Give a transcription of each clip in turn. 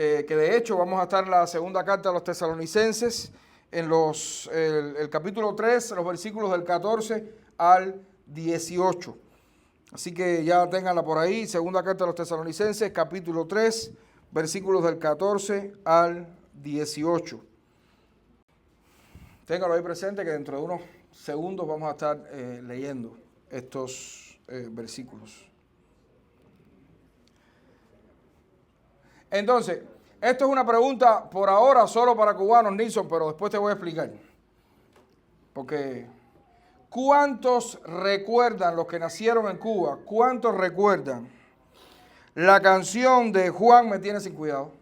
que de hecho vamos a estar en la segunda carta a los tesalonicenses, en el capítulo 3, los versículos del 14 al 18. Así que ya ténganla por ahí, segunda carta a los tesalonicenses, capítulo 3, versículos del 14 al 18. Ténganlo ahí presente que dentro de unos segundos vamos a estar leyendo estos versículos. Entonces, esto es una pregunta por ahora solo para cubanos, Nilson, pero después te voy a explicar. Porque, ¿cuántos recuerdan, los que nacieron en Cuba, cuántos recuerdan la canción de Juan me tiene sin cuidado?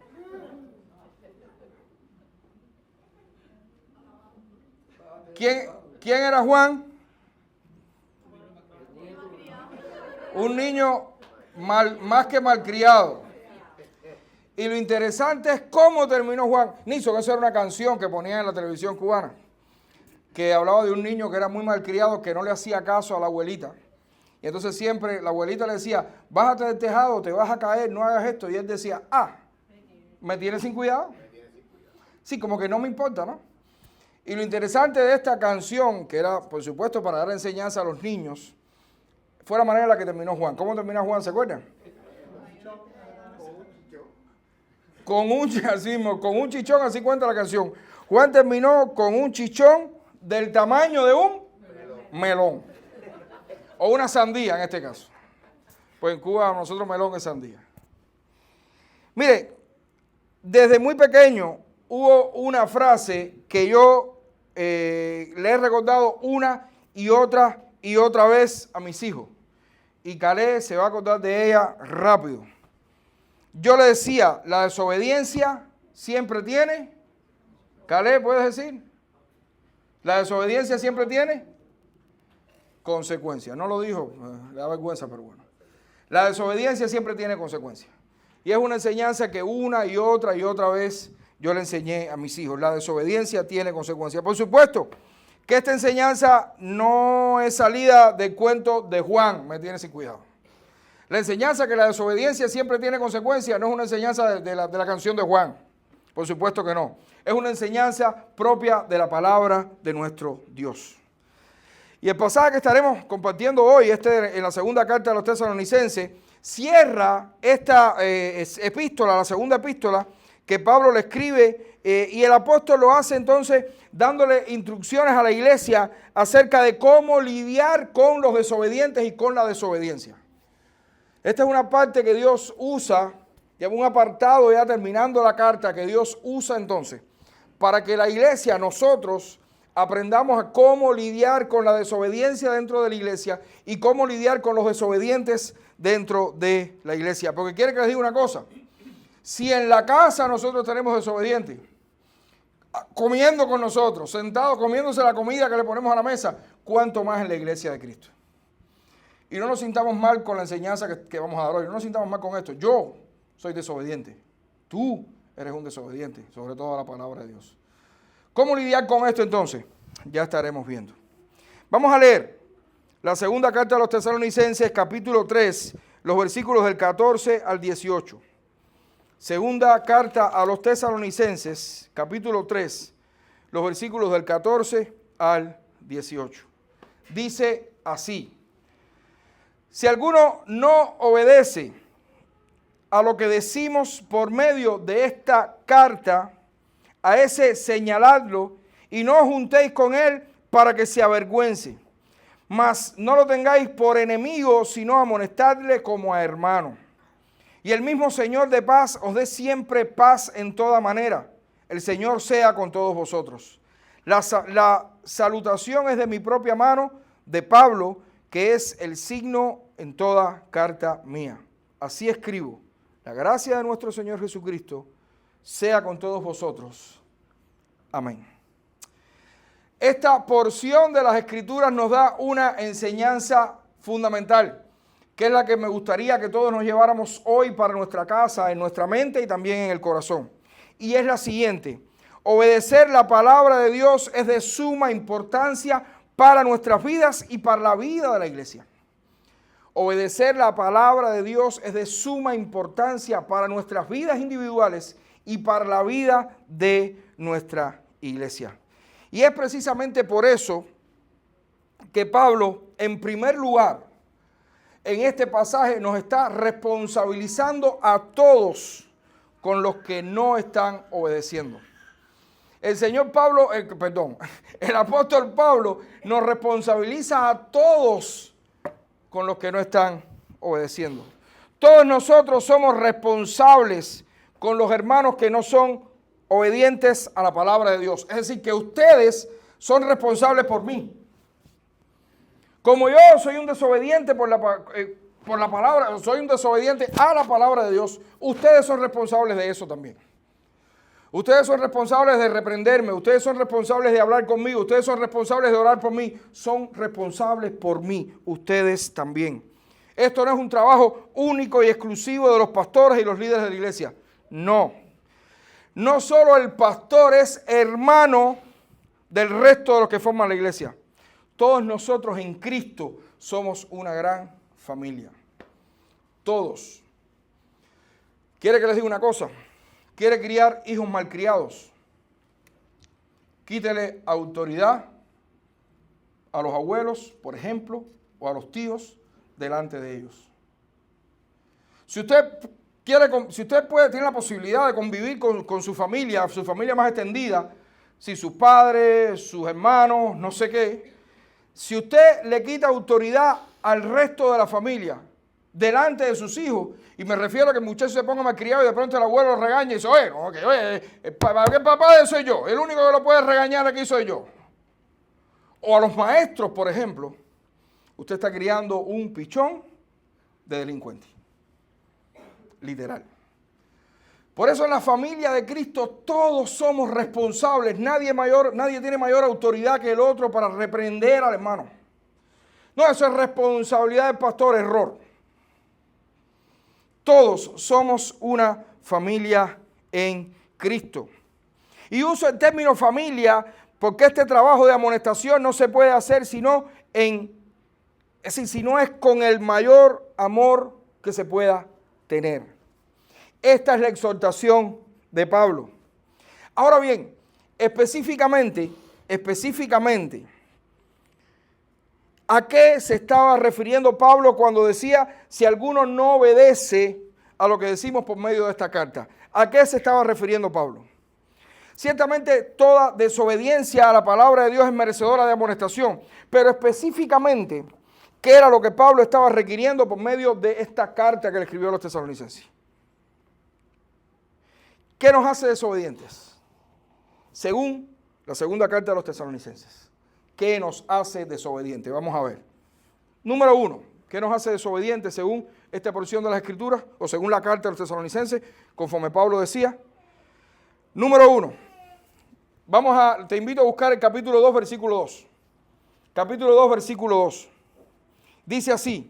¿Quién era Juan? Un niño más que malcriado. Y lo interesante es cómo terminó Juan. Nilson, esa era una canción que ponían en la televisión cubana, que hablaba de un niño que era muy malcriado, que no le hacía caso a la abuelita. Y entonces siempre la abuelita le decía, bájate del tejado, te vas a caer, no hagas esto. Y él decía, ¿me tienes sin cuidado? Sí, como que no me importa, ¿no? Y lo interesante de esta canción, que era, por supuesto, para dar enseñanza a los niños, fue la manera en la que terminó Juan. ¿Cómo termina Juan? ¿Se acuerdan? Con un chichón, así cuenta la canción. Juan terminó con un chichón del tamaño de un melón. O una sandía en este caso. Pues en Cuba nosotros melón es sandía. Mire, desde muy pequeño hubo una frase que yo le he recordado una y otra vez a mis hijos. Y Calé se va a acordar de ella rápido. Yo le decía, la desobediencia siempre tiene. Calé, ¿puedes decir? La desobediencia siempre tiene consecuencias. No lo dijo, le da vergüenza, pero bueno. La desobediencia siempre tiene consecuencias. Y es una enseñanza que una y otra vez yo le enseñé a mis hijos. La desobediencia tiene consecuencias. Por supuesto que esta enseñanza no es salida del cuento de Juan, me tiene sin cuidado. La enseñanza que la desobediencia siempre tiene consecuencias no es una enseñanza de la canción de Juan. Por supuesto que no. Es una enseñanza propia de la palabra de nuestro Dios. Y el pasaje que estaremos compartiendo hoy, en la segunda carta de los tesalonicenses, cierra esta epístola, la segunda epístola que Pablo le escribe, y el apóstol lo hace entonces dándole instrucciones a la iglesia acerca de cómo lidiar con los desobedientes y con la desobediencia. Esta es una parte que Dios usa, y un apartado ya terminando la carta que Dios usa entonces, para que la iglesia, nosotros, aprendamos a cómo lidiar con la desobediencia dentro de la iglesia y cómo lidiar con los desobedientes dentro de la iglesia. Porque quiere que les diga una cosa, si en la casa nosotros tenemos desobedientes, comiendo con nosotros, sentados comiéndose la comida que le ponemos a la mesa, ¿cuánto más en la iglesia de Cristo? Y no nos sintamos mal con la enseñanza que vamos a dar hoy. No nos sintamos mal con esto. Yo soy desobediente. Tú eres un desobediente, sobre todo a la palabra de Dios. ¿Cómo lidiar con esto entonces? Ya estaremos viendo. Vamos a leer la segunda carta a los tesalonicenses, capítulo 3, los versículos del 14 al 18. Segunda carta a los tesalonicenses, capítulo 3, los versículos del 14 al 18. Dice así. Si alguno no obedece a lo que decimos por medio de esta carta, a ese señaladlo y no os juntéis con él para que se avergüence. Mas no lo tengáis por enemigo, sino amonestadle como a hermano. Y el mismo Señor de paz os dé siempre paz en toda manera. El Señor sea con todos vosotros. La salutación es de mi propia mano, de Pablo, que es el signo en toda carta mía. Así escribo. La gracia de nuestro Señor Jesucristo sea con todos vosotros. Amén. Esta porción de las Escrituras nos da una enseñanza fundamental, que es la que me gustaría que todos nos lleváramos hoy para nuestra casa, en nuestra mente y también en el corazón. Y es la siguiente: obedecer la palabra de Dios es de suma importancia para nuestras vidas y para la vida de la iglesia. Obedecer la palabra de Dios es de suma importancia para nuestras vidas individuales y para la vida de nuestra iglesia. Y es precisamente por eso que Pablo, en primer lugar, en este pasaje nos está responsabilizando a todos con los que no están obedeciendo. El apóstol Pablo nos responsabiliza a todos con los que no están obedeciendo. Todos nosotros somos responsables con los hermanos que no son obedientes a la palabra de Dios. Es decir, que ustedes son responsables por mí. Como yo soy un desobediente por la palabra, soy un desobediente a la palabra de Dios, ustedes son responsables de eso también. Ustedes son responsables de reprenderme, ustedes son responsables de hablar conmigo, ustedes son responsables de orar por mí, son responsables por mí, ustedes también. Esto no es un trabajo único y exclusivo de los pastores y los líderes de la iglesia. No. No solo el pastor es hermano del resto de los que forman la iglesia. Todos nosotros en Cristo somos una gran familia. Todos. ¿Quiere que les diga una cosa? ¿Quiere criar hijos malcriados? Quítele autoridad a los abuelos, por ejemplo, o a los tíos delante de ellos. Si usted tiene la posibilidad de convivir con su familia más extendida, si sus padres, sus hermanos, no sé qué, si usted le quita autoridad al resto de la familia delante de sus hijos, y me refiero a que el muchacho se ponga malcriado y de pronto el abuelo lo regaña y dice, el papá soy yo, el único que lo puede regañar aquí soy yo. O a los maestros, por ejemplo, usted está criando un pichón de delincuente. Literal. Por eso en la familia de Cristo todos somos responsables. Nadie tiene mayor autoridad que el otro para reprender al hermano. No, eso es responsabilidad del pastor, error. Todos somos una familia en Cristo. Y uso el término familia porque este trabajo de amonestación no se puede hacer si no es con el mayor amor que se pueda tener. Esta es la exhortación de Pablo. Ahora bien, específicamente, ¿a qué se estaba refiriendo Pablo cuando decía si alguno no obedece a lo que decimos por medio de esta carta? ¿A qué se estaba refiriendo Pablo? Ciertamente toda desobediencia a la palabra de Dios es merecedora de amonestación, pero específicamente, ¿qué era lo que Pablo estaba requiriendo por medio de esta carta que le escribió a los tesalonicenses? ¿Qué nos hace desobedientes? Según la segunda carta de los tesalonicenses. ¿Qué nos hace desobedientes? Vamos a ver. Número 1, ¿qué nos hace desobedientes según esta porción de las Escrituras o según la carta de los tesalonicenses, conforme Pablo decía? Número 1, te invito a buscar el capítulo 2, versículo 2. Capítulo 2, versículo 2. Dice así: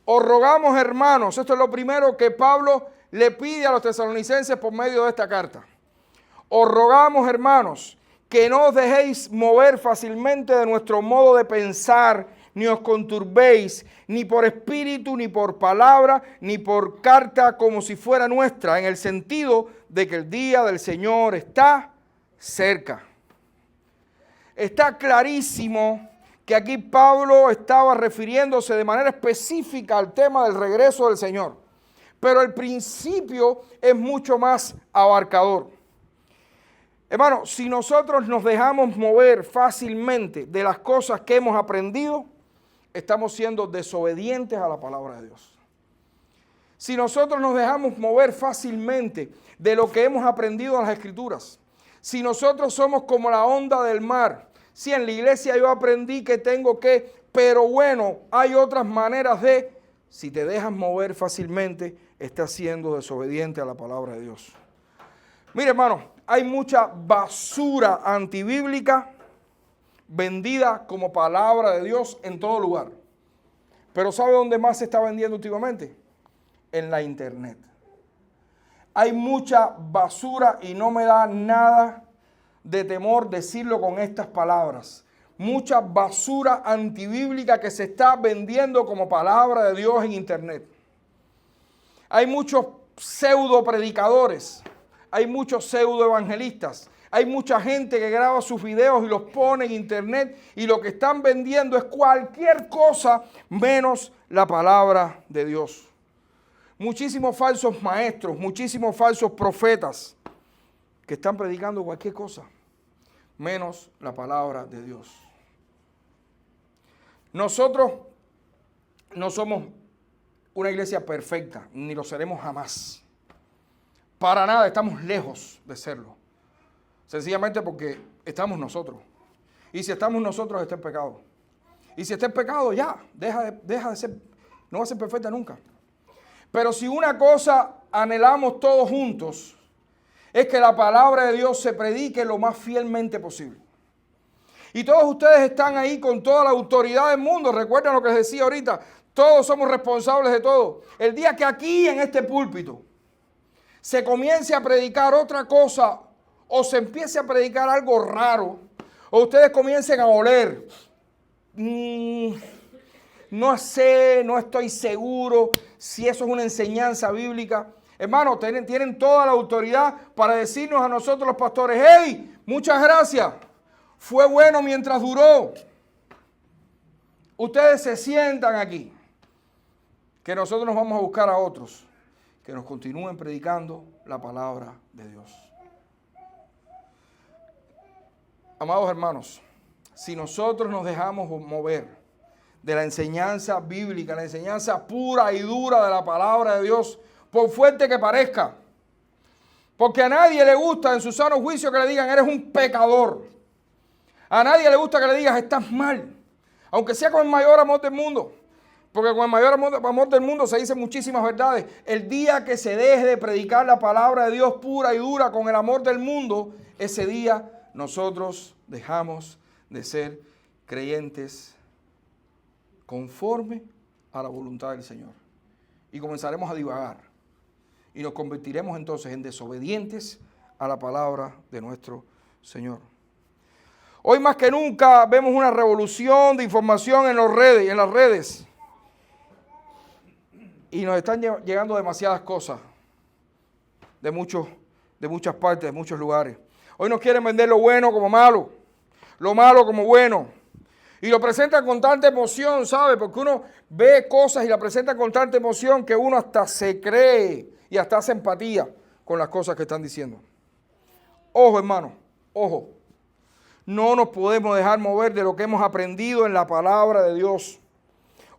os rogamos, hermanos, esto es lo primero que Pablo le pide a los tesalonicenses por medio de esta carta. Os rogamos, hermanos, que no os dejéis mover fácilmente de nuestro modo de pensar, ni os conturbéis, ni por espíritu, ni por palabra, ni por carta como si fuera nuestra, en el sentido de que el día del Señor está cerca. Está clarísimo que aquí Pablo estaba refiriéndose de manera específica al tema del regreso del Señor. Pero el principio es mucho más abarcador. Hermano, si nosotros nos dejamos mover fácilmente de las cosas que hemos aprendido, estamos siendo desobedientes a la palabra de Dios. Si nosotros nos dejamos mover fácilmente de lo que hemos aprendido en las Escrituras, si nosotros somos como la onda del mar, si en la iglesia yo aprendí que tengo que, pero bueno, hay otras maneras de, si te dejas mover fácilmente, estás siendo desobediente a la palabra de Dios. Mire, hermano, hay mucha basura antibíblica vendida como palabra de Dios en todo lugar. Pero ¿sabe dónde más se está vendiendo últimamente? En la internet. Hay mucha basura y no me da nada de temor decirlo con estas palabras. Mucha basura antibíblica que se está vendiendo como palabra de Dios en internet. Hay muchos pseudo predicadores. hay muchos pseudoevangelistas. Hay mucha gente que graba sus videos y los pone en internet y lo que están vendiendo es cualquier cosa menos la palabra de Dios. Muchísimos falsos maestros, muchísimos falsos profetas que están predicando cualquier cosa menos la palabra de Dios. Nosotros no somos una iglesia perfecta, ni lo seremos jamás. Para nada, estamos lejos de serlo. Sencillamente porque estamos nosotros. Y si estamos nosotros, está el pecado. Y si está el pecado, ya, deja de ser, no va a ser perfecta nunca. Pero si una cosa anhelamos todos juntos, es que la palabra de Dios se predique lo más fielmente posible. Y todos ustedes están ahí con toda la autoridad del mundo. Recuerden lo que les decía ahorita, todos somos responsables de todo. El día que aquí en este púlpito se comience a predicar otra cosa, o se empiece a predicar algo raro, o ustedes comiencen a oler, no sé, no estoy seguro si eso es una enseñanza bíblica. Hermano, tienen toda la autoridad para decirnos a nosotros los pastores, hey, muchas gracias, fue bueno mientras duró. Ustedes se sientan aquí, que nosotros nos vamos a buscar a otros que nos continúen predicando la palabra de Dios. Amados hermanos, si nosotros nos dejamos mover de la enseñanza bíblica, la enseñanza pura y dura de la palabra de Dios, por fuerte que parezca, porque a nadie le gusta en su sano juicio que le digan eres un pecador, a nadie le gusta que le digas estás mal, aunque sea con el mayor amor del mundo, porque con el mayor amor del mundo se dicen muchísimas verdades. El día que se deje de predicar la palabra de Dios pura y dura con el amor del mundo, ese día nosotros dejamos de ser creyentes conforme a la voluntad del Señor. Y comenzaremos a divagar. Y nos convertiremos entonces en desobedientes a la palabra de nuestro Señor. Hoy más que nunca vemos una revolución de información en las redes. Y nos están llegando demasiadas cosas de muchas partes, de muchos lugares. Hoy nos quieren vender lo bueno como malo, lo malo como bueno. Y lo presentan con tanta emoción, ¿sabe? Porque uno ve cosas y la presenta con tanta emoción que uno hasta se cree y hasta hace empatía con las cosas que están diciendo. Ojo, hermano, ojo. No nos podemos dejar mover de lo que hemos aprendido en la palabra de Dios.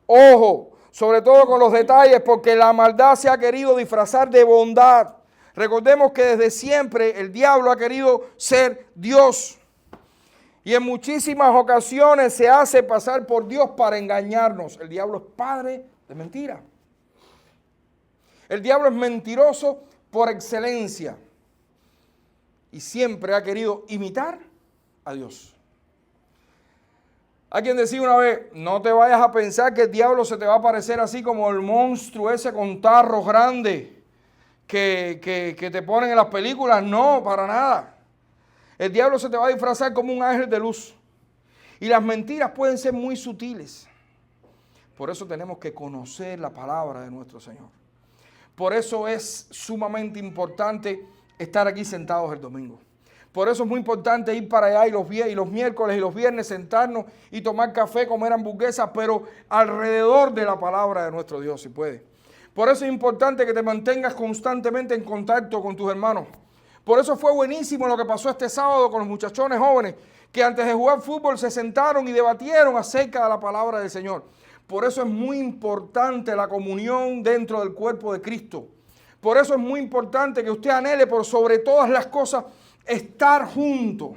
Ojo, sobre todo con los detalles, porque la maldad se ha querido disfrazar de bondad. Recordemos que desde siempre el diablo ha querido ser Dios. Y en muchísimas ocasiones se hace pasar por Dios para engañarnos. El diablo es padre de mentira. El diablo es mentiroso por excelencia. Y siempre ha querido imitar a Dios. Alguien decía una vez, no te vayas a pensar que el diablo se te va a parecer así como el monstruo ese con tarros grandes que te ponen en las películas. No, para nada. El diablo se te va a disfrazar como un ángel de luz. Y las mentiras pueden ser muy sutiles. Por eso tenemos que conocer la palabra de nuestro Señor. Por eso es sumamente importante estar aquí sentados el domingo. Por eso es muy importante ir para allá y los miércoles y los viernes sentarnos y tomar café, comer hamburguesas, pero alrededor de la palabra de nuestro Dios, si puede. Por eso es importante que te mantengas constantemente en contacto con tus hermanos. Por eso fue buenísimo lo que pasó este sábado con los muchachones jóvenes que antes de jugar fútbol se sentaron y debatieron acerca de la palabra del Señor. Por eso es muy importante la comunión dentro del cuerpo de Cristo. Por eso es muy importante que usted anhele por sobre todas las cosas estar juntos,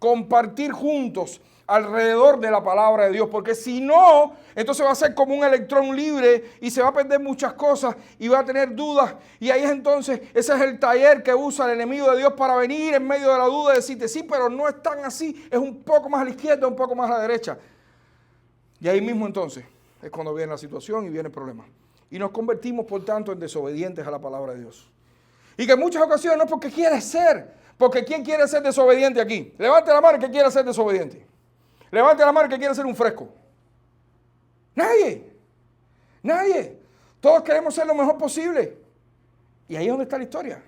compartir juntos alrededor de la palabra de Dios, porque si no, entonces va a ser como un electrón libre y se va a perder muchas cosas y va a tener dudas, y ahí es entonces, ese es el taller que usa el enemigo de Dios para venir en medio de la duda y decirte, sí, pero no es tan así, es un poco más a la izquierda, un poco más a la derecha, y ahí mismo entonces es cuando viene la situación y viene el problema, y nos convertimos por tanto en desobedientes a la palabra de Dios, y que en muchas ocasiones no es porque quiere ser, porque ¿quién quiere ser desobediente aquí? Levante la mano el que quiera ser desobediente. Levante la mano el que quiera ser un fresco. Nadie. Nadie. Todos queremos ser lo mejor posible. Y ahí es donde está la historia.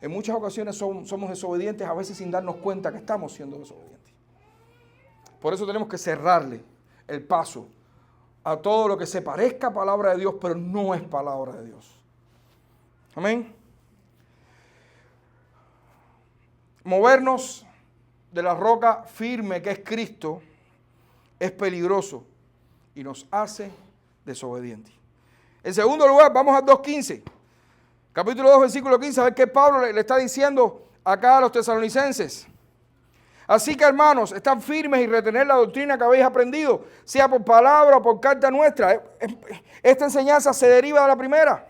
En muchas ocasiones somos desobedientes, a veces sin darnos cuenta que estamos siendo desobedientes. Por eso tenemos que cerrarle el paso a todo lo que se parezca a palabra de Dios, pero no es palabra de Dios. Amén. Movernos de la roca firme que es Cristo es peligroso y nos hace desobedientes. En segundo lugar, vamos a 2:15. Capítulo 2, versículo 15, a ver qué Pablo le está diciendo acá a los tesalonicenses. Así que, hermanos, están firmes y retener la doctrina que habéis aprendido, sea por palabra o por carta nuestra. Esta enseñanza se deriva de la primera.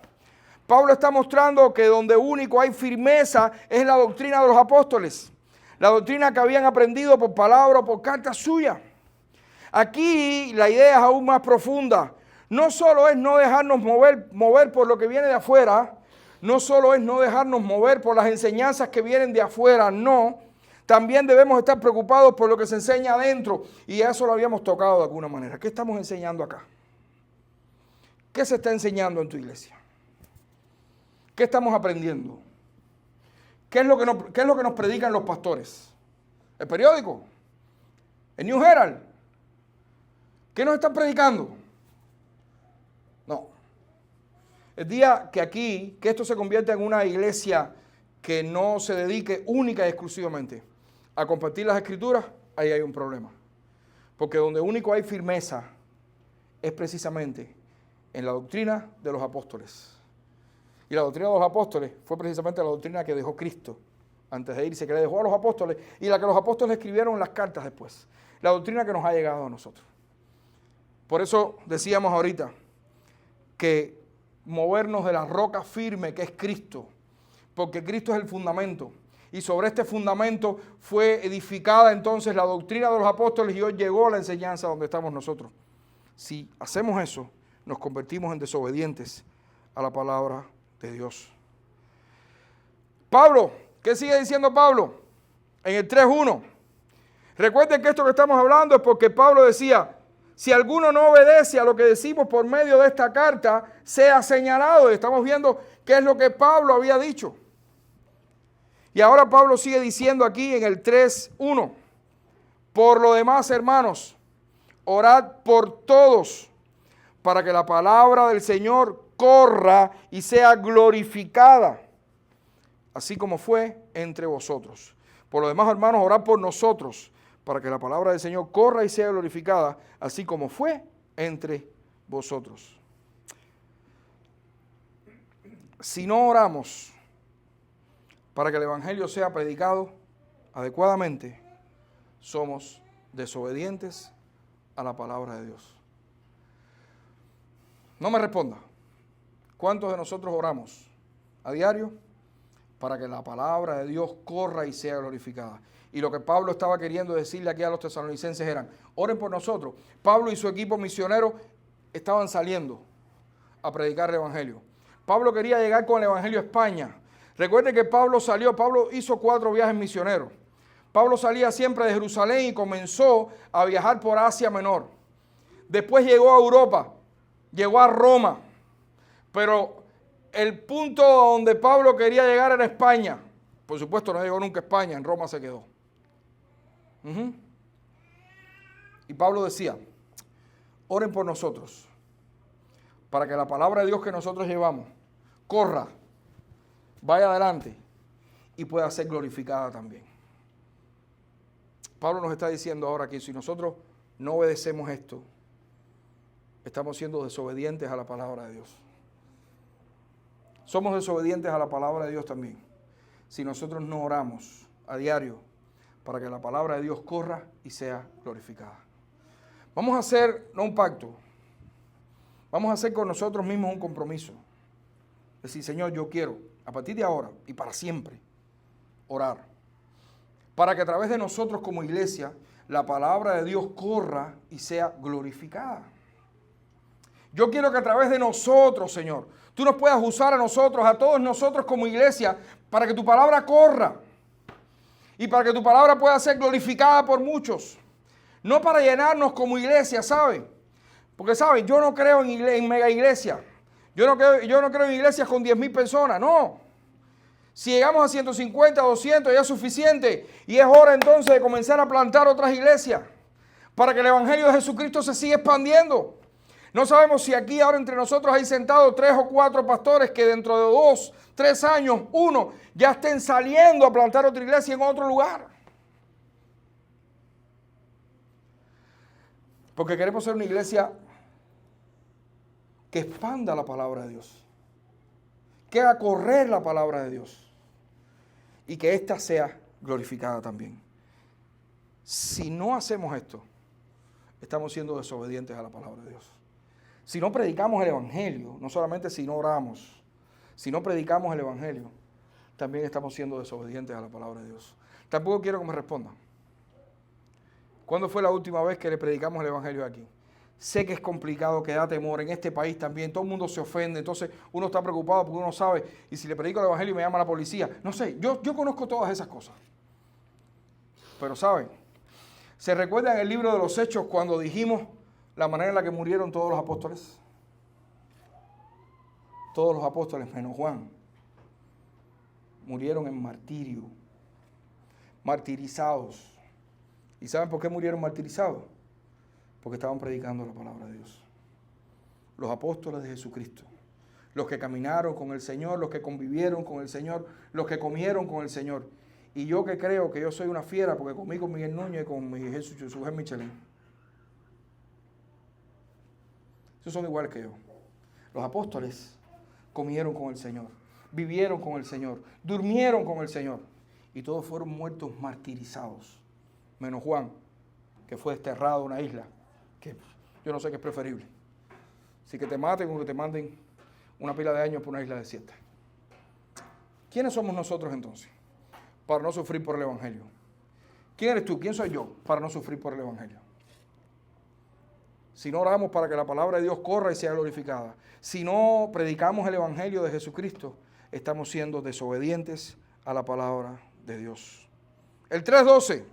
Pablo está mostrando que donde único hay firmeza es la doctrina de los apóstoles. La doctrina que habían aprendido por palabra o por carta suya. Aquí la idea es aún más profunda. No solo es no dejarnos mover por lo que viene de afuera, no solo es no dejarnos mover por las enseñanzas que vienen de afuera, no. También debemos estar preocupados por lo que se enseña adentro. Y eso lo habíamos tocado de alguna manera. ¿Qué estamos enseñando acá? ¿Qué se está enseñando en tu iglesia? ¿Qué estamos aprendiendo? ¿Qué es lo que nos predican los pastores? ¿El periódico? ¿El New Herald? ¿Qué nos están predicando? No. El día que esto se convierta en una iglesia que no se dedique única y exclusivamente a compartir las escrituras, ahí hay un problema. Porque donde único hay firmeza es precisamente en la doctrina de los apóstoles. Y la doctrina de los apóstoles fue precisamente la doctrina que dejó Cristo antes de irse, que le dejó a los apóstoles y la que los apóstoles escribieron en las cartas después. La doctrina que nos ha llegado a nosotros. Por eso decíamos ahorita que movernos de la roca firme que es Cristo, porque Cristo es el fundamento. Y sobre este fundamento fue edificada entonces la doctrina de los apóstoles y hoy llegó la enseñanza donde estamos nosotros. Si hacemos eso, nos convertimos en desobedientes a la palabra de Dios. Pablo, ¿qué sigue diciendo Pablo? En el 3:1. Recuerden que esto que estamos hablando es porque Pablo decía, si alguno no obedece a lo que decimos por medio de esta carta, sea señalado. Y estamos viendo qué es lo que Pablo había dicho. Y ahora Pablo sigue diciendo aquí en el 3:1. Por lo demás, hermanos, orad por todos, para que la palabra del Señor corra y sea glorificada, así como fue entre vosotros. Por lo demás, hermanos, orad por nosotros, para que la palabra del Señor corra y sea glorificada, así como fue entre vosotros. Si no oramos para que el Evangelio sea predicado adecuadamente, somos desobedientes a la palabra de Dios. No me responda. ¿Cuántos de nosotros oramos a diario para que la palabra de Dios corra y sea glorificada? Y lo que Pablo estaba queriendo decirle aquí a los tesalonicenses eran, oren por nosotros. Pablo y su equipo misionero estaban saliendo a predicar el Evangelio. Pablo quería llegar con el Evangelio a España. Recuerden que Pablo hizo 4 viajes misioneros. Pablo salía siempre de Jerusalén y comenzó a viajar por Asia Menor. Después llegó a Europa, llegó a Roma. Pero el punto donde Pablo quería llegar era España. Por supuesto, no llegó nunca a España, en Roma se quedó. Y Pablo decía, oren por nosotros, para que la palabra de Dios que nosotros llevamos corra, vaya adelante y pueda ser glorificada también. Pablo nos está diciendo ahora que si nosotros no obedecemos esto, estamos siendo desobedientes a la palabra de Dios. Somos desobedientes a la palabra de Dios también, si nosotros no oramos a diario para que la palabra de Dios corra y sea glorificada. Vamos a hacer, no un pacto, vamos a hacer con nosotros mismos un compromiso. Decir, Señor, yo quiero, a partir de ahora y para siempre, orar, para que a través de nosotros como iglesia, la palabra de Dios corra y sea glorificada. Yo quiero que a través de nosotros, Señor, tú nos puedas usar a nosotros, a todos nosotros como iglesia, para que tu palabra corra y para que tu palabra pueda ser glorificada por muchos. No para llenarnos como iglesia, ¿saben? Porque, ¿saben? Yo no creo en mega iglesia. Yo no creo en iglesias con 10,000 personas, no. Si llegamos a 150, 200 ya es suficiente. Y es hora entonces de comenzar a plantar otras iglesias para que el evangelio de Jesucristo se siga expandiendo. No sabemos si aquí ahora entre nosotros hay sentados 3 o 4 pastores que dentro de 2, 3 años, uno, ya estén saliendo a plantar otra iglesia en otro lugar. Porque queremos ser una iglesia que expanda la palabra de Dios, que haga correr la palabra de Dios y que ésta sea glorificada también. Si no hacemos esto, estamos siendo desobedientes a la palabra de Dios. Si no predicamos el evangelio, no solamente si no oramos, si no predicamos el evangelio, también estamos siendo desobedientes a la palabra de Dios. Tampoco quiero que me respondan. ¿Cuándo fue la última vez que le predicamos el evangelio aquí? Sé que es complicado, que da temor. En este país también todo el mundo se ofende. Entonces uno está preocupado porque uno sabe. Y si le predico el evangelio me llama la policía. No sé, yo conozco todas esas cosas. Pero ¿saben? ¿Se recuerda en el libro de los Hechos cuando dijimos la manera en la que murieron todos los apóstoles? Todos los apóstoles, menos Juan, murieron en martirio. Martirizados. ¿Y saben por qué murieron martirizados? Porque estaban predicando la palabra de Dios. Los apóstoles de Jesucristo, los que caminaron con el Señor, los que convivieron con el Señor, los que comieron con el Señor. Y yo que creo que yo soy una fiera porque comí con Miguel Núñez y con su mujer Michelin. Esos son iguales que yo. Los apóstoles comieron con el Señor, vivieron con el Señor, durmieron con el Señor. Y todos fueron muertos martirizados. Menos Juan, que fue desterrado a una isla, que yo no sé qué es preferible. Si que te maten o que te manden una pila de años por una isla desierta. ¿Quiénes somos nosotros entonces para no sufrir por el evangelio? ¿Quién eres tú? ¿Quién soy yo para no sufrir por el evangelio? Si no oramos para que la palabra de Dios corra y sea glorificada, si no predicamos el evangelio de Jesucristo, estamos siendo desobedientes a la palabra de Dios. El 3:12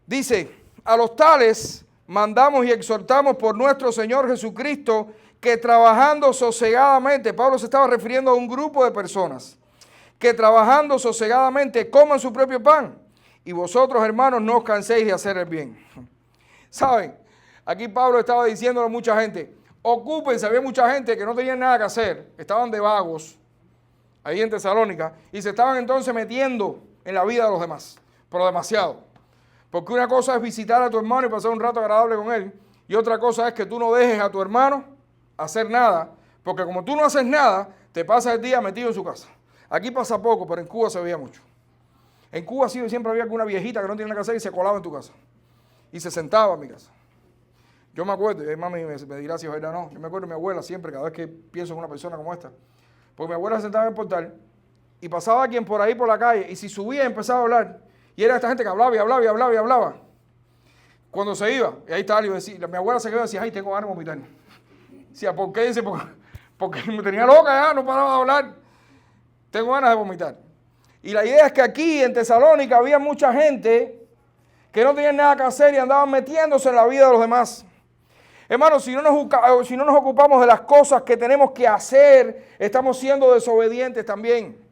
dice: a los tales mandamos y exhortamos por nuestro Señor Jesucristo que trabajando sosegadamente, Pablo se estaba refiriendo a un grupo de personas, que trabajando sosegadamente coman su propio pan, y vosotros, hermanos, no os canséis de hacer el bien. ¿Saben? Aquí Pablo estaba diciéndole a mucha gente, ocúpense. Había mucha gente que no tenía nada que hacer, estaban de vagos ahí en Tesalónica, y se estaban entonces metiendo en la vida de los demás, pero demasiado. Porque una cosa es visitar a tu hermano y pasar un rato agradable con él, y otra cosa es que tú no dejes a tu hermano hacer nada, porque como tú no haces nada, te pasas el día metido en su casa. Aquí pasa poco, pero en Cuba se veía mucho. En Cuba siempre había alguna viejita que no tenía nada que hacer y se colaba en tu casa. Y se sentaba en mi casa. Yo me acuerdo, y mami me dirá si es verdad o no, yo me acuerdo de mi abuela siempre, cada vez que pienso en una persona como esta, porque mi abuela se sentaba en el portal y pasaba quien por ahí por la calle, y si subía empezaba a hablar, y era esta gente que hablaba y hablaba y hablaba y hablaba. Cuando se iba, y ahí estaba, mi abuela se quedó y decía, ay, tengo ganas de vomitar. Decía, ¿por qué? Dice, porque me tenía loca ya, no paraba de hablar. Tengo ganas de vomitar. Y la idea es que aquí en Tesalónica había mucha gente que no tenían nada que hacer y andaban metiéndose en la vida de los demás. Hermanos, si no nos ocupamos de las cosas que tenemos que hacer, estamos siendo desobedientes también.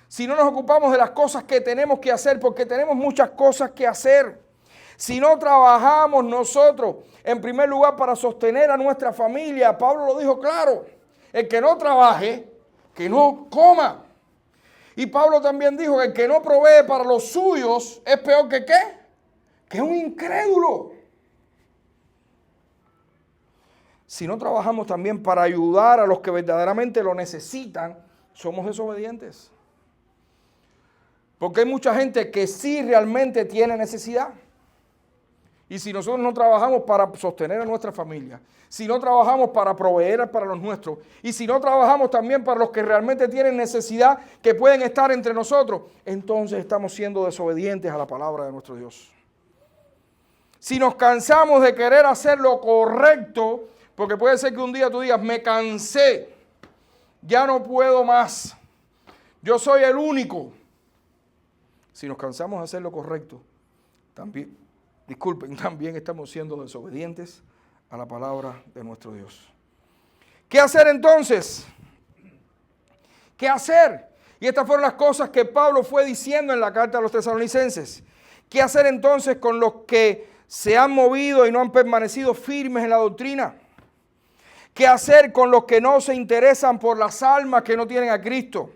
Si no nos ocupamos de las cosas que tenemos que hacer, porque tenemos muchas cosas que hacer. Si no trabajamos nosotros, en primer lugar, para sostener a nuestra familia, Pablo lo dijo claro, el que no trabaje, que no coma. Y Pablo también dijo que el que no provee para los suyos es peor que ¿qué? Que un incrédulo. Si no trabajamos también para ayudar a los que verdaderamente lo necesitan, somos desobedientes. Porque hay mucha gente que sí realmente tiene necesidad. Y si nosotros no trabajamos para sostener a nuestra familia, si no trabajamos para proveer para los nuestros, y si no trabajamos también para los que realmente tienen necesidad, que pueden estar entre nosotros, entonces estamos siendo desobedientes a la palabra de nuestro Dios. Si nos cansamos de querer hacer lo correcto, porque puede ser que un día tú digas, me cansé, ya no puedo más, yo soy el único. Si nos cansamos de hacer lo correcto, también estamos siendo desobedientes a la palabra de nuestro Dios. ¿Qué hacer entonces? ¿Qué hacer? Y estas fueron las cosas que Pablo fue diciendo en la carta a los tesalonicenses. ¿Qué hacer entonces con los que se han movido y no han permanecido firmes en la doctrina? ¿Qué hacer con los que no se interesan por las almas que no tienen a Cristo?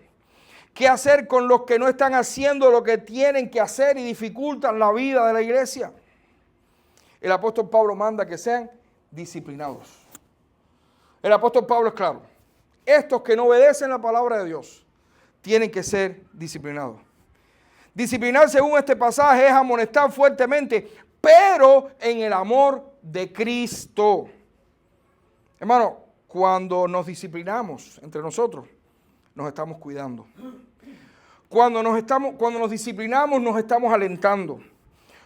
¿Qué hacer con los que no están haciendo lo que tienen que hacer y dificultan la vida de la iglesia? El apóstol Pablo manda que sean disciplinados. El apóstol Pablo es claro. Estos que no obedecen la palabra de Dios tienen que ser disciplinados. Disciplinar, según este pasaje, es amonestar fuertemente, pero en el amor de Cristo. Hermano, cuando nos disciplinamos entre nosotros, nos estamos cuidando. Cuando nos disciplinamos, nos estamos alentando.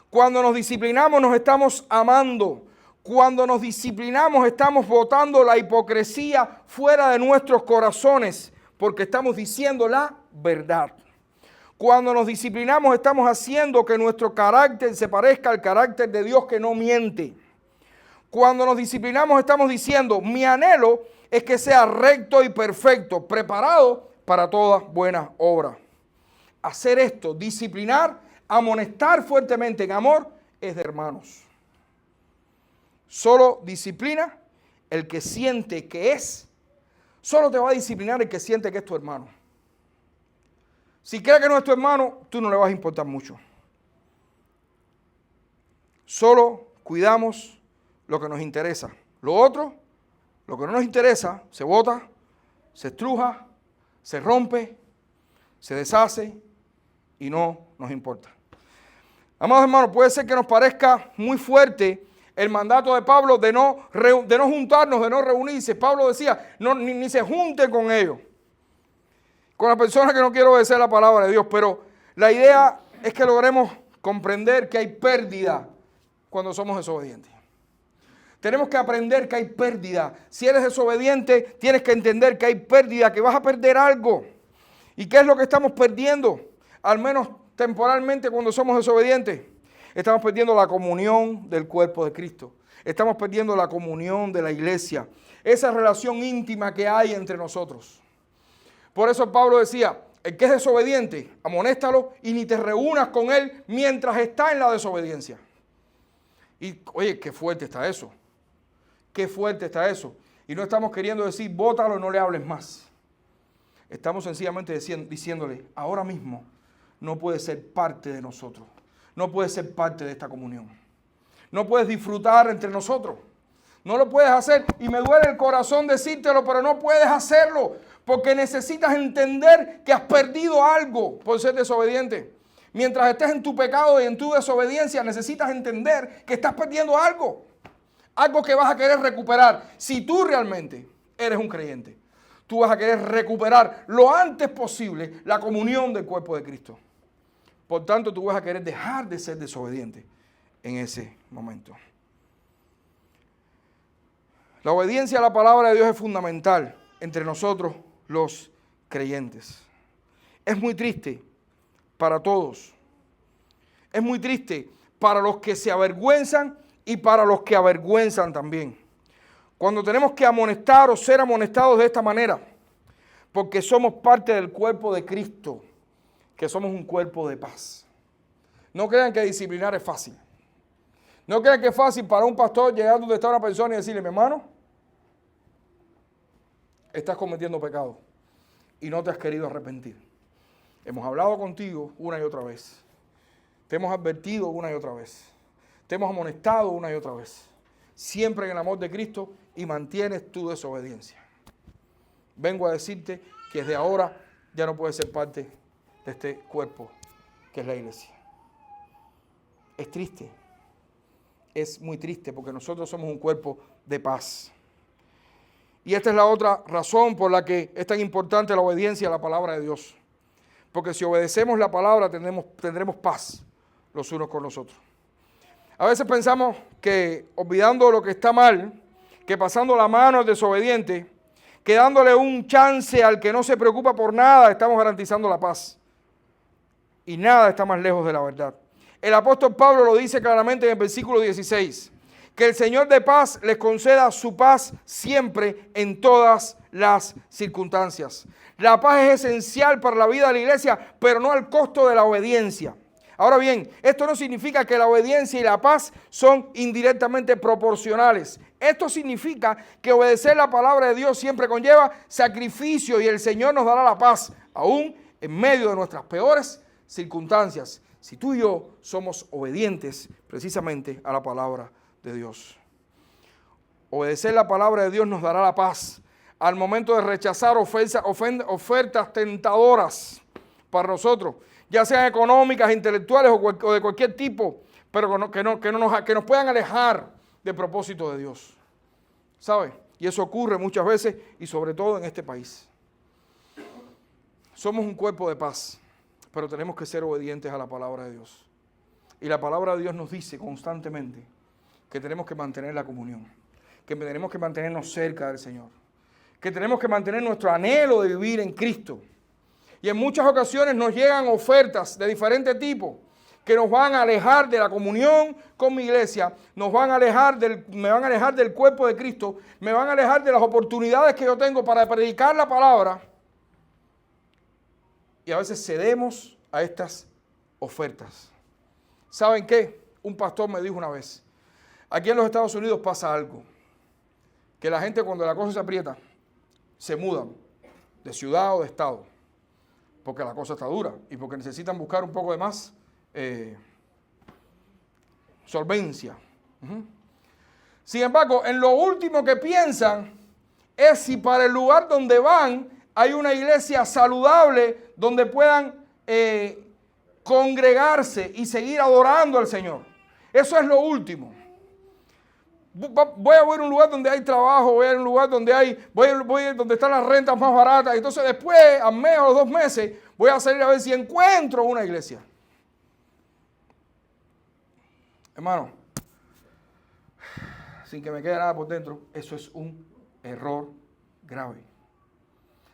Cuando nos disciplinamos, nos estamos amando. Cuando nos disciplinamos, estamos botando la hipocresía fuera de nuestros corazones, porque estamos diciendo la verdad. Cuando nos disciplinamos, estamos haciendo que nuestro carácter se parezca al carácter de Dios que no miente. Cuando nos disciplinamos, estamos diciendo, mi anhelo es que sea recto y perfecto, preparado para toda buena obra. Hacer esto, disciplinar, amonestar fuertemente en amor, es de hermanos. Solo disciplina el que siente que es. Solo te va a disciplinar el que siente que es tu hermano. Si crees que no es tu hermano, tú no le vas a importar mucho. Solo cuidamos lo que nos interesa. Lo otro, lo que no nos interesa, se bota, se estruja, se rompe, se deshace y no nos importa. Amados hermanos, puede ser que nos parezca muy fuerte el mandato de Pablo de no juntarnos, de no reunirse. Pablo decía, ni se junten con ellos, con las personas que no quieren obedecer la palabra de Dios. Pero la idea es que logremos comprender que hay pérdida cuando somos desobedientes. Tenemos que aprender que hay pérdida. Si eres desobediente, tienes que entender que hay pérdida, que vas a perder algo. ¿Y qué es lo que estamos perdiendo? Al menos temporalmente cuando somos desobedientes. Estamos perdiendo la comunión del cuerpo de Cristo. Estamos perdiendo la comunión de la iglesia. Esa relación íntima que hay entre nosotros. Por eso Pablo decía, el que es desobediente, amonéstalo y ni te reúnas con él mientras está en la desobediencia. Y oye, qué fuerte está eso. Qué fuerte está eso. Y no estamos queriendo decir, bótalo, no le hables más. Estamos sencillamente diciéndole, ahora mismo no puede ser parte de nosotros. No puedes ser parte de esta comunión. No puedes disfrutar entre nosotros. No lo puedes hacer. Y me duele el corazón decírtelo, pero no puedes hacerlo. Porque necesitas entender que has perdido algo por ser desobediente. Mientras estés en tu pecado y en tu desobediencia, necesitas entender que estás perdiendo algo. Algo que vas a querer recuperar. Si tú realmente eres un creyente, tú vas a querer recuperar lo antes posible la comunión del cuerpo de Cristo. Por tanto, tú vas a querer dejar de ser desobediente en ese momento. La obediencia a la palabra de Dios es fundamental entre nosotros los creyentes. Es muy triste para todos. Es muy triste para los que se avergüenzan y para los que avergüenzan también. Cuando tenemos que amonestar o ser amonestados de esta manera, porque somos parte del cuerpo de Cristo, que somos un cuerpo de paz. No crean que disciplinar es fácil. No crean que es fácil para un pastor llegar donde está una persona y decirle, mi hermano, estás cometiendo pecado y no te has querido arrepentir. Hemos hablado contigo una y otra vez. Te hemos advertido una y otra vez. Te hemos amonestado una y otra vez. Siempre en el amor de Cristo y mantienes tu desobediencia. Vengo a decirte que desde ahora ya no puedes ser parte de este cuerpo que es la iglesia. Es triste. Es muy triste porque nosotros somos un cuerpo de paz. Y esta es la otra razón por la que es tan importante la obediencia a la palabra de Dios. Porque si obedecemos la palabra tendremos paz los unos con los otros. A veces pensamos que olvidando lo que está mal, que pasando la mano al desobediente, que dándole un chance al que no se preocupa por nada, estamos garantizando la paz. Y nada está más lejos de la verdad. El apóstol Pablo lo dice claramente en el versículo 16. Que el Señor de paz les conceda su paz siempre en todas las circunstancias. La paz es esencial para la vida de la iglesia, pero no al costo de la obediencia. Ahora bien, esto no significa que la obediencia y la paz son indirectamente proporcionales. Esto significa que obedecer la palabra de Dios siempre conlleva sacrificio y el Señor nos dará la paz, aún en medio de nuestras peores circunstancias, si tú y yo somos obedientes precisamente a la palabra de Dios. Obedecer la palabra de Dios nos dará la paz al momento de rechazar ofertas tentadoras para nosotros, ya sean económicas, intelectuales o de cualquier tipo, pero que nos puedan alejar del propósito de Dios. ¿Sabe? Y eso ocurre muchas veces y sobre todo en este país. Somos un cuerpo de paz, pero tenemos que ser obedientes a la palabra de Dios. Y la palabra de Dios nos dice constantemente que tenemos que mantener la comunión, que tenemos que mantenernos cerca del Señor, que tenemos que mantener nuestro anhelo de vivir en Cristo. Y en muchas ocasiones nos llegan ofertas de diferente tipo que nos van a alejar de la comunión con mi iglesia, me van a alejar del cuerpo de Cristo, me van a alejar de las oportunidades que yo tengo para predicar la palabra. Y a veces cedemos a estas ofertas. ¿Saben qué? Un pastor me dijo una vez, aquí en los Estados Unidos pasa algo, que la gente cuando la cosa se aprieta, se mudan de ciudad o de estado, porque la cosa está dura y porque necesitan buscar un poco de más solvencia. Sin embargo, en lo último que piensan es si para el lugar donde van hay una iglesia saludable donde puedan congregarse y seguir adorando al Señor. Eso es lo último. Voy a ir a un lugar donde hay trabajo, voy a ir a un lugar donde voy a ir donde están las rentas más baratas. Entonces después, al mes o 2 meses, voy a salir a ver si encuentro una iglesia. Hermano, sin que me quede nada por dentro, eso es un error grave.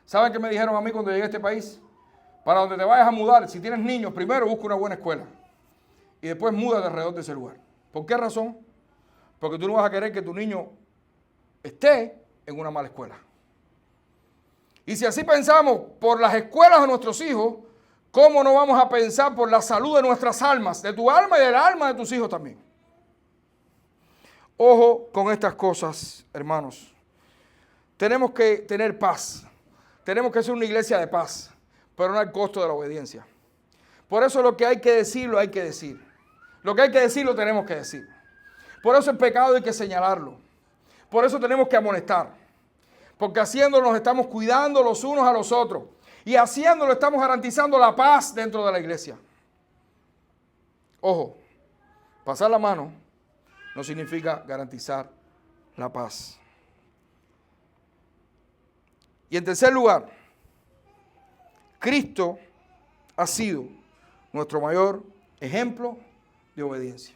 ¿Saben qué me dijeron a mí cuando llegué a este país? Para donde te vayas a mudar, si tienes niños, primero busca una buena escuela y después múdate alrededor de ese lugar. ¿Por qué razón? Porque tú no vas a querer que tu niño esté en una mala escuela. Y si así pensamos por las escuelas de nuestros hijos, ¿cómo no vamos a pensar por la salud de nuestras almas, de tu alma y del alma de tus hijos también? Ojo con estas cosas, hermanos. Tenemos que tener paz. Tenemos que ser una iglesia de paz, pero no al costo de la obediencia. Por eso lo que hay que decir, lo hay que decir. Lo que hay que decir, lo tenemos que decir. Por eso el pecado hay que señalarlo. Por eso tenemos que amonestar. Porque haciéndolo nos estamos cuidando los unos a los otros. Y haciéndolo estamos garantizando la paz dentro de la iglesia. Ojo, pasar la mano no significa garantizar la paz. Y en tercer lugar, Cristo ha sido nuestro mayor ejemplo de obediencia.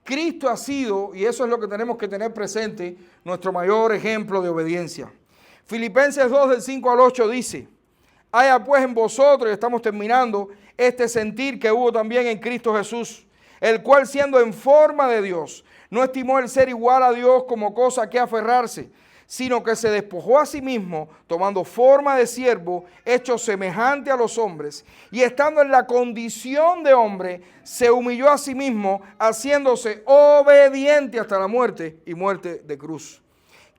Cristo ha sido, y eso es lo que tenemos que tener presente, nuestro mayor ejemplo de obediencia. Filipenses 2, del 5 al 8 dice: haya pues en vosotros, y estamos terminando, este sentir que hubo también en Cristo Jesús, el cual siendo en forma de Dios, no estimó el ser igual a Dios como cosa que aferrarse, sino que se despojó a sí mismo, tomando forma de siervo, hecho semejante a los hombres, y estando en la condición de hombre, se humilló a sí mismo, haciéndose obediente hasta la muerte y muerte de cruz.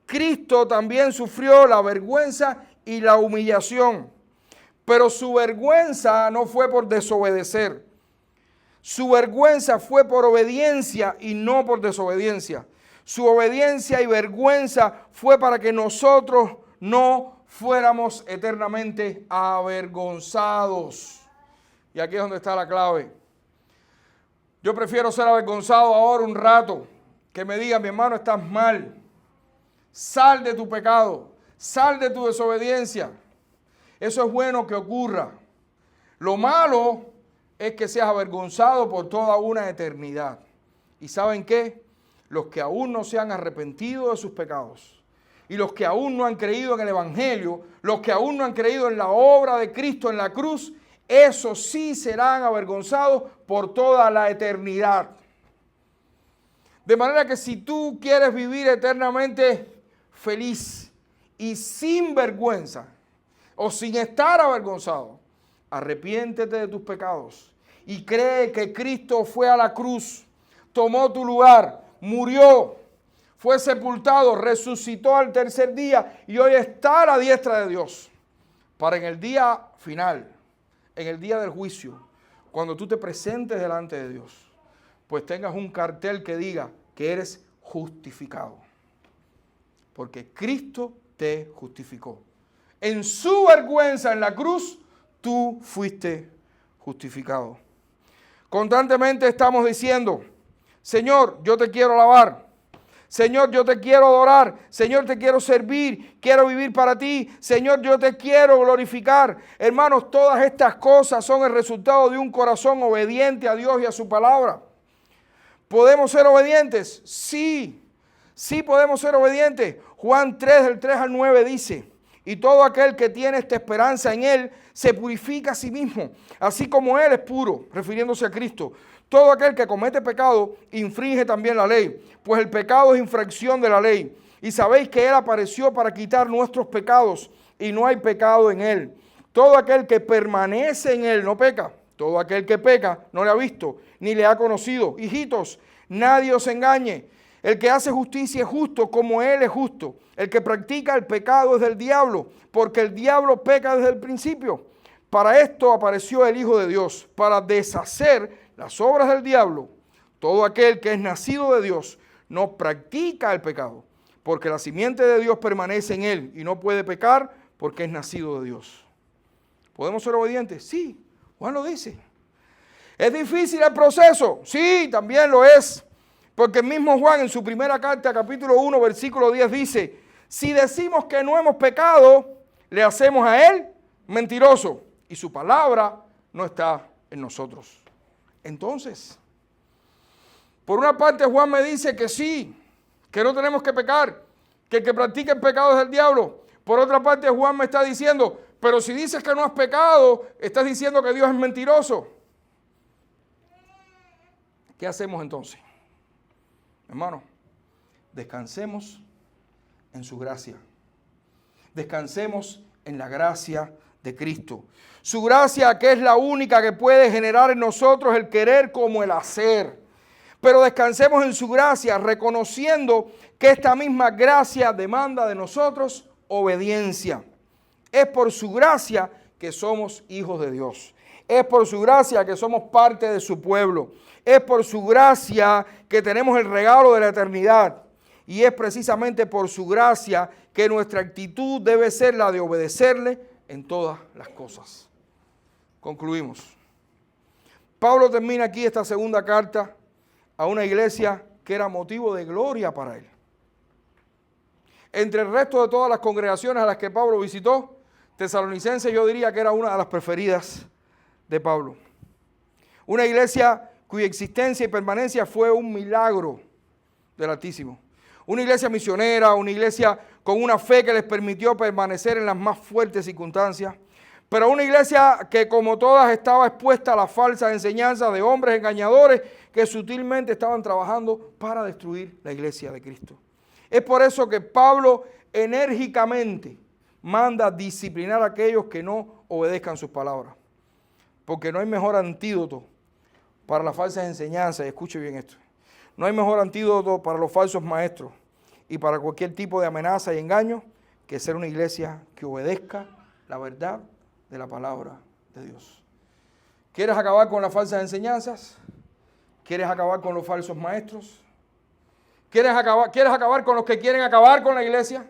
Cristo también sufrió la vergüenza y la humillación, pero su vergüenza no fue por desobedecer. Su vergüenza fue por obediencia y no por desobediencia. Su obediencia y vergüenza fue para que nosotros no fuéramos eternamente avergonzados. Y aquí es donde está la clave. Yo prefiero ser avergonzado ahora un rato, que me digan: mi hermano, estás mal. Sal de tu pecado, sal de tu desobediencia. Eso es bueno que ocurra. Lo malo es que seas avergonzado por toda una eternidad. ¿Y saben qué? Los que aún no se han arrepentido de sus pecados y los que aún no han creído en el Evangelio, los que aún no han creído en la obra de Cristo en la cruz, esos sí serán avergonzados por toda la eternidad. De manera que si tú quieres vivir eternamente feliz y sin vergüenza o sin estar avergonzado, arrepiéntete de tus pecados y cree que Cristo fue a la cruz, tomó tu lugar, murió, fue sepultado, resucitó al tercer día y hoy está a la diestra de Dios para en el día final, en el día del juicio, cuando tú te presentes delante de Dios, pues tengas un cartel que diga que eres justificado. Porque Cristo te justificó. En su vergüenza en la cruz, tú fuiste justificado. Constantemente estamos diciendo, Señor, yo te quiero alabar. Señor, yo te quiero adorar. Señor, te quiero servir. Quiero vivir para ti. Señor, yo te quiero glorificar. Hermanos, todas estas cosas son el resultado de un corazón obediente a Dios y a su palabra. ¿Podemos ser obedientes? Sí, sí podemos ser obedientes. Juan 3, del 3 al 9 dice, y todo aquel que tiene esta esperanza en Él se purifica a sí mismo, así como Él es puro, refiriéndose a Cristo. Todo aquel que comete pecado infringe también la ley, pues el pecado es infracción de la ley. Y sabéis que Él apareció para quitar nuestros pecados y no hay pecado en Él. Todo aquel que permanece en Él no peca. Todo aquel que peca no le ha visto ni le ha conocido. Hijitos, nadie os engañe. El que hace justicia es justo como Él es justo. El que practica el pecado es del diablo, porque el diablo peca desde el principio. Para esto apareció el Hijo de Dios, para deshacer las obras del diablo. Todo aquel que es nacido de Dios no practica el pecado, porque la simiente de Dios permanece en él y no puede pecar porque es nacido de Dios. ¿Podemos ser obedientes? Sí, Juan lo dice. ¿Es difícil el proceso? Sí, también lo es. Porque el mismo Juan en su primera carta, capítulo 1, versículo 10 dice, si decimos que no hemos pecado, le hacemos a él mentiroso y su palabra no está en nosotros. Entonces, por una parte Juan me dice que sí, que no tenemos que pecar, que el que practica el pecado es del diablo. Por otra parte Juan me está diciendo, pero si dices que no has pecado, estás diciendo que Dios es mentiroso. ¿Qué hacemos entonces? Hermano, descansemos en su gracia. Descansemos en la gracia de Cristo. Su gracia, que es la única que puede generar en nosotros el querer como el hacer. Pero descansemos en su gracia, reconociendo que esta misma gracia demanda de nosotros obediencia. Es por su gracia que somos hijos de Dios. Es por su gracia que somos parte de su pueblo. Es por su gracia que tenemos el regalo de la eternidad. Y es precisamente por su gracia que nuestra actitud debe ser la de obedecerle en todas las cosas. Concluimos. Pablo termina aquí esta segunda carta a una iglesia que era motivo de gloria para él. Entre el resto de todas las congregaciones a las que Pablo visitó, Tesalonicenses yo diría que era una de las preferidas de Pablo. Una iglesia cuya existencia y permanencia fue un milagro del Altísimo. Una iglesia misionera, una iglesia con una fe que les permitió permanecer en las más fuertes circunstancias, pero una iglesia que como todas estaba expuesta a las falsas enseñanzas de hombres engañadores que sutilmente estaban trabajando para destruir la iglesia de Cristo. Es por eso que Pablo enérgicamente manda disciplinar a aquellos que no obedezcan sus palabras, porque no hay mejor antídoto para las falsas enseñanzas, y escuche bien esto, no hay mejor antídoto para los falsos maestros y para cualquier tipo de amenaza y engaño que ser una iglesia que obedezca la verdad de la palabra de Dios. ¿Quieres acabar con las falsas enseñanzas? ¿Quieres acabar con los falsos maestros? ¿Quieres acabar con los que quieren acabar con la iglesia?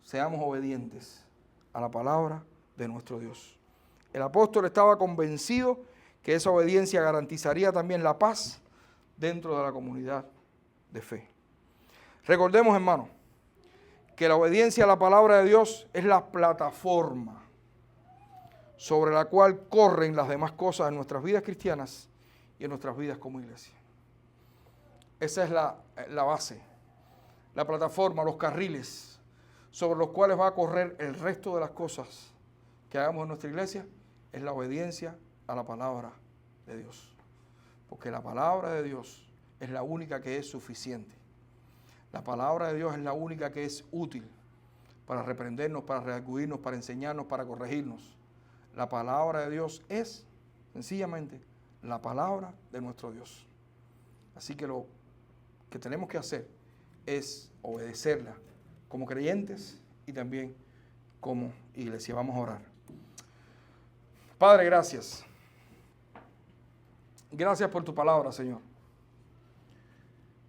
Seamos obedientes a la palabra de nuestro Dios. El apóstol estaba convencido que esa obediencia garantizaría también la paz dentro de la comunidad de fe. Recordemos, hermanos, que la obediencia a la palabra de Dios es la plataforma sobre la cual corren las demás cosas en nuestras vidas cristianas y en nuestras vidas como iglesia. Esa es la base, la plataforma, los carriles sobre los cuales va a correr el resto de las cosas que hagamos en nuestra iglesia, es la obediencia a la palabra de Dios. Porque la palabra de Dios es la única que es suficiente. La palabra de Dios es la única que es útil para reprendernos, para redarguirnos, para enseñarnos, para corregirnos. La palabra de Dios es sencillamente la palabra de nuestro Dios. Así que lo que tenemos que hacer es obedecerla como creyentes y también como iglesia. Vamos a orar. Padre, gracias. Gracias por tu palabra, Señor.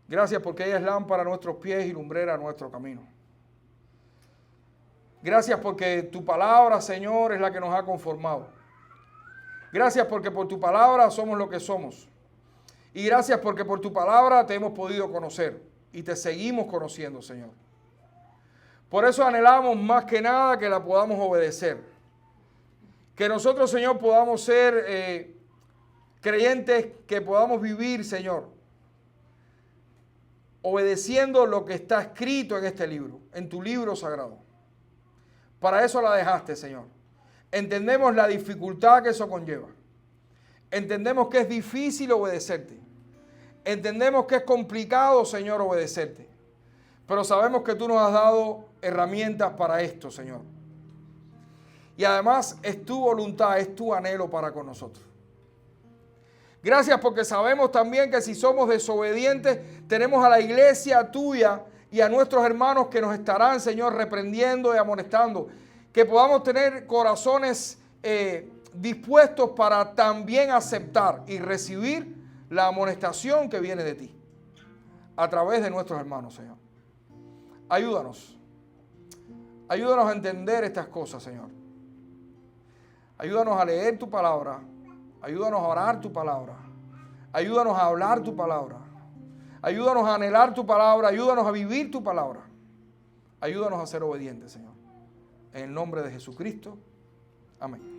Gracias porque ella es lámpara a nuestros pies y lumbrera a nuestro camino. Gracias porque tu palabra, Señor, es la que nos ha conformado. Gracias porque por tu palabra somos lo que somos. Y gracias porque por tu palabra te hemos podido conocer y te seguimos conociendo, Señor. Por eso anhelamos más que nada que la podamos obedecer. Que nosotros, Señor, podamos ser creyentes, que podamos vivir, Señor, obedeciendo lo que está escrito en este libro, en tu libro sagrado. Para eso la dejaste, Señor. Entendemos la dificultad que eso conlleva. Entendemos que es difícil obedecerte. Entendemos que es complicado, Señor, obedecerte. Pero sabemos que tú nos has dado herramientas para esto, Señor. Y además es tu voluntad, es tu anhelo para con nosotros. Gracias porque sabemos también que si somos desobedientes, tenemos a la iglesia tuya y a nuestros hermanos que nos estarán, Señor, reprendiendo y amonestando. Que podamos tener corazones dispuestos para también aceptar y recibir la amonestación que viene de ti a través de nuestros hermanos, Señor. Ayúdanos. Ayúdanos a entender estas cosas, Señor. Ayúdanos a leer tu palabra. Ayúdanos a orar tu palabra. Ayúdanos a hablar tu palabra. Ayúdanos a anhelar tu palabra. Ayúdanos a vivir tu palabra. Ayúdanos a ser obedientes, Señor. En el nombre de Jesucristo. Amén.